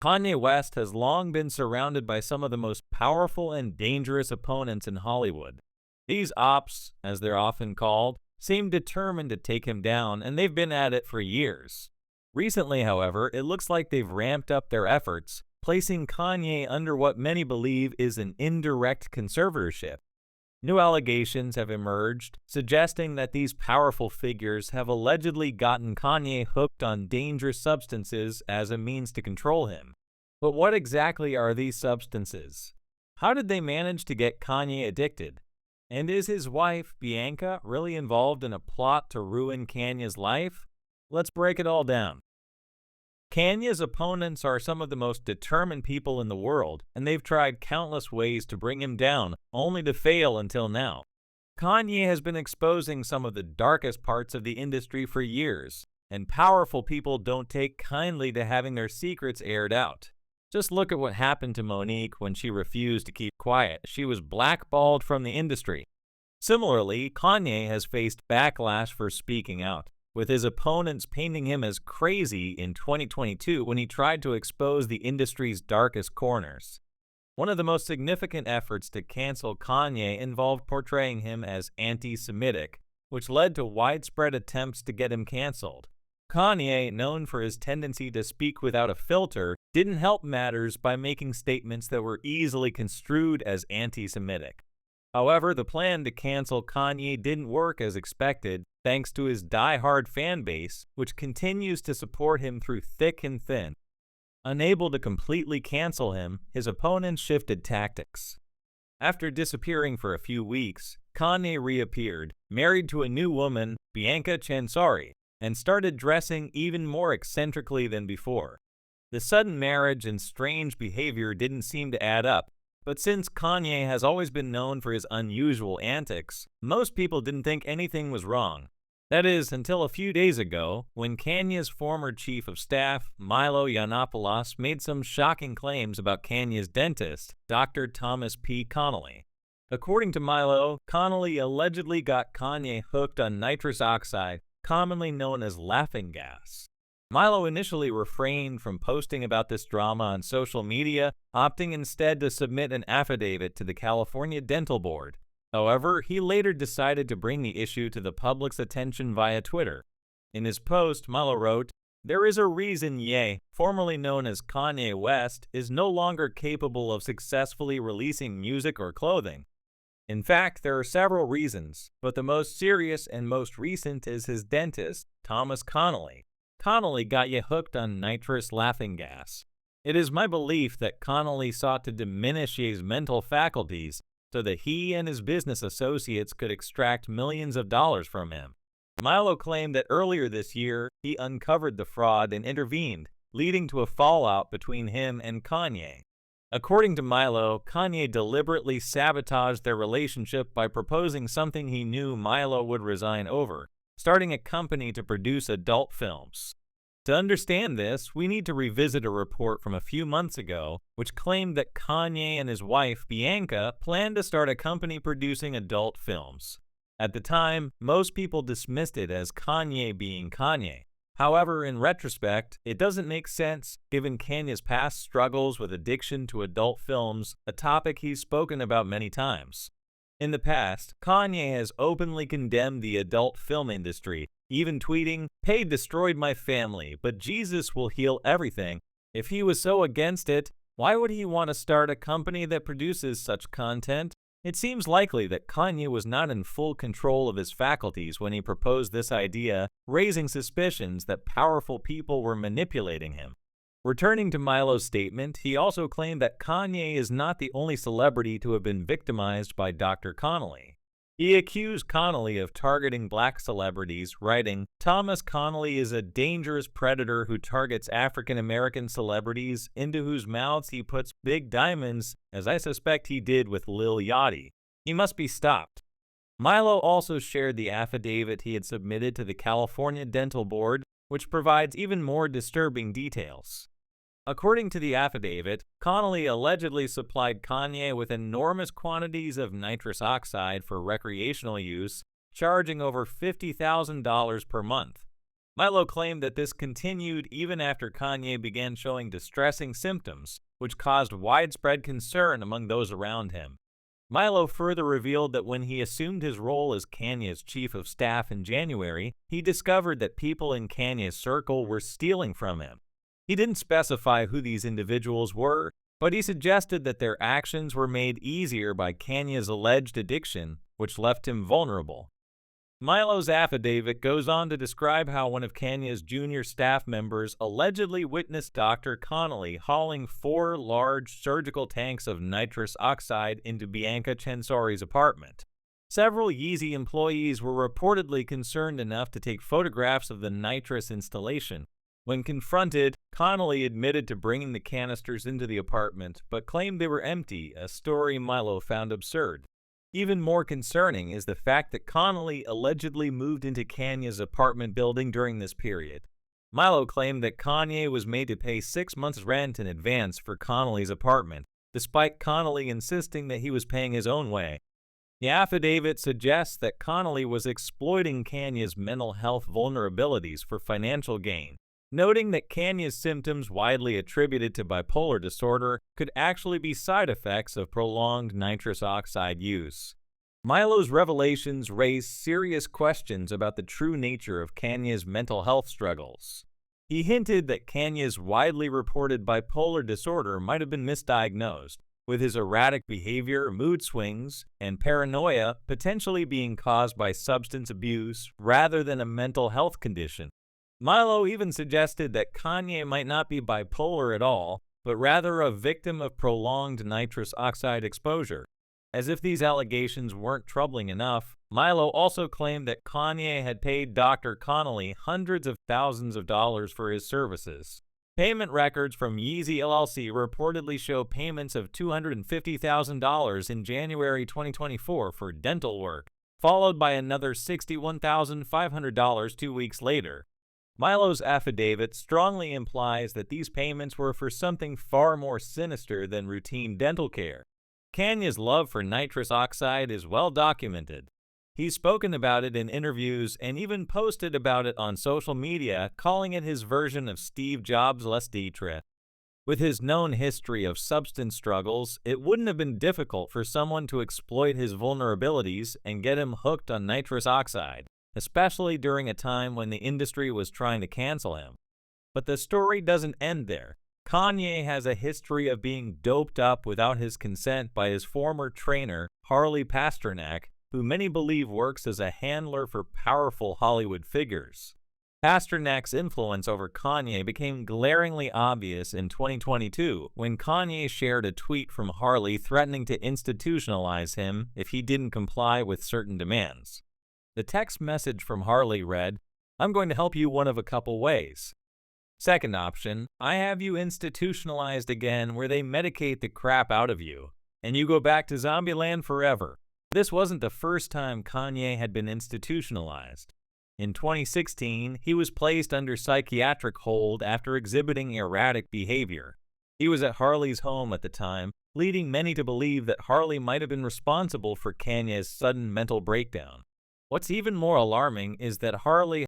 Kanye West has long been surrounded by some of the most powerful and dangerous opponents in Hollywood. These ops, as they're often called, seem determined to take him down, and they've been at it for years. Recently, however, it looks like they've ramped up their efforts, placing Kanye under what many believe is an indirect conservatorship. New allegations have emerged, suggesting that these powerful figures have allegedly gotten Kanye hooked on dangerous substances as a means to control him. But what exactly are these substances? How did they manage to get Kanye addicted? And is his wife, Bianca, really involved in a plot to ruin Kanye's life? Let's break it all down. Kanye's opponents are some of the most determined people in the world, and they've tried countless ways to bring him down, only to fail until now. Kanye has been exposing some of the darkest parts of the industry for years, and powerful people don't take kindly to having their secrets aired out. Just look at what happened to Monique when she refused to keep quiet. She was blackballed from the industry. Similarly, Kanye has faced backlash for speaking out, with his opponents painting him as crazy in 2022 when he tried to expose the industry's darkest corners. One of the most significant efforts to cancel Kanye involved portraying him as anti-Semitic, which led to widespread attempts to get him canceled. Kanye, known for his tendency to speak without a filter, didn't help matters by making statements that were easily construed as anti-Semitic. However, the plan to cancel Kanye didn't work as expected, thanks to his die-hard fan base, which continues to support him through thick and thin. Unable to completely cancel him, his opponents shifted tactics. After disappearing for a few weeks, Kanye reappeared, married to a new woman, Bianca, and started dressing even more eccentrically than before. The sudden marriage and strange behavior didn't seem to add up, but since Kanye has always been known for his unusual antics, most people didn't think anything was wrong. That is, until a few days ago, when Kanye's former chief of staff, Milo Yiannopoulos, made some shocking claims about Kanye's dentist, Dr. Thomas P. Connolly. According to Milo, Connolly allegedly got Kanye hooked on nitrous oxide, commonly known as laughing gas. Milo initially refrained from posting about this drama on social media, opting instead to submit an affidavit to the California Dental Board. However, he later decided to bring the issue to the public's attention via Twitter. In his post, Milo wrote, "There is a reason Ye, formerly known as Kanye West, is no longer capable of successfully releasing music or clothing. In fact, there are several reasons, but the most serious and most recent is his dentist, Thomas Connolly. Connolly got you hooked on nitrous laughing gas. It is my belief that Connolly sought to diminish Ye's mental faculties so that he and his business associates could extract millions of dollars from him." Milo claimed that earlier this year, he uncovered the fraud and intervened, leading to a fallout between him and Kanye. According to Milo, Kanye deliberately sabotaged their relationship by proposing something he knew Milo would resign over: starting a company to produce adult films. To understand this, we need to revisit a report from a few months ago, which claimed that Kanye and his wife, Bianca, planned to start a company producing adult films. At the time, most people dismissed it as Kanye being Kanye. However, in retrospect, it doesn't make sense given Kanye's past struggles with addiction to adult films, a topic he's spoken about many times. In the past, Kanye has openly condemned the adult film industry, even tweeting, "Pay destroyed my family, but Jesus will heal everything." If he was so against it, why would he want to start a company that produces such content? It seems likely that Kanye was not in full control of his faculties when he proposed this idea, raising suspicions that powerful people were manipulating him. Returning to Milo's statement, he also claimed that Kanye is not the only celebrity to have been victimized by Dr. Connolly. He accused Connolly of targeting black celebrities, writing, "Thomas Connolly is a dangerous predator who targets African-American celebrities into whose mouths he puts big diamonds, as I suspect he did with Lil Yachty. He must be stopped." Milo also shared the affidavit he had submitted to the California Dental Board, which provides even more disturbing details. According to the affidavit, Connolly allegedly supplied Kanye with enormous quantities of nitrous oxide for recreational use, charging over $50,000 per month. Milo claimed that this continued even after Kanye began showing distressing symptoms, which caused widespread concern among those around him. Milo further revealed that when he assumed his role as Kanye's chief of staff in January, he discovered that people in Kanye's circle were stealing from him. He didn't specify who these individuals were, but he suggested that their actions were made easier by Kanye's alleged addiction, which left him vulnerable. Milo's affidavit goes on to describe how one of Kanye's junior staff members allegedly witnessed Dr. Connolly hauling 4 large surgical tanks of nitrous oxide into Bianca Censori's apartment. Several Yeezy employees were reportedly concerned enough to take photographs of the nitrous installation. When confronted, Connolly admitted to bringing the canisters into the apartment, but claimed they were empty, a story Milo found absurd. Even more concerning is the fact that Connolly allegedly moved into Kanye's apartment building during this period. Milo claimed that Kanye was made to pay 6 months' rent in advance for Connolly's apartment, despite Connolly insisting that he was paying his own way. The affidavit suggests that Connolly was exploiting Kanye's mental health vulnerabilities for financial gain, noting that Kanye's symptoms, widely attributed to bipolar disorder, could actually be side effects of prolonged nitrous oxide use. Milo's revelations raise serious questions about the true nature of Kanye's mental health struggles. He hinted that Kanye's widely reported bipolar disorder might have been misdiagnosed, with his erratic behavior, mood swings, and paranoia potentially being caused by substance abuse rather than a mental health condition. Milo even suggested that Kanye might not be bipolar at all, but rather a victim of prolonged nitrous oxide exposure. As if these allegations weren't troubling enough, Milo also claimed that Kanye had paid Dr. Connolly hundreds of thousands of dollars for his services. Payment records from Yeezy LLC reportedly show payments of $250,000 in January 2024 for dental work, followed by another $61,500 2 weeks later. Milo's affidavit strongly implies that these payments were for something far more sinister than routine dental care. Kanye's love for nitrous oxide is well documented. He's spoken about it in interviews and even posted about it on social media, calling it his version of Steve Jobs' Les Detre. With his known history of substance struggles, it wouldn't have been difficult for someone to exploit his vulnerabilities and get him hooked on nitrous oxide, especially during a time when the industry was trying to cancel him. But the story doesn't end there. Kanye has a history of being doped up without his consent by his former trainer, Harley Pasternak, who many believe works as a handler for powerful Hollywood figures. Pasternak's influence over Kanye became glaringly obvious in 2022 when Kanye shared a tweet from Harley threatening to institutionalize him if he didn't comply with certain demands. The text message from Harley read, "I'm going to help you one of a couple ways. Second option, I have you institutionalized again where they medicate the crap out of you, and you go back to Zombieland forever." This wasn't the first time Kanye had been institutionalized. In 2016, he was placed under psychiatric hold after exhibiting erratic behavior. He was at Harley's home at the time, leading many to believe that Harley might have been responsible for Kanye's sudden mental breakdown. What's even more alarming is that Harley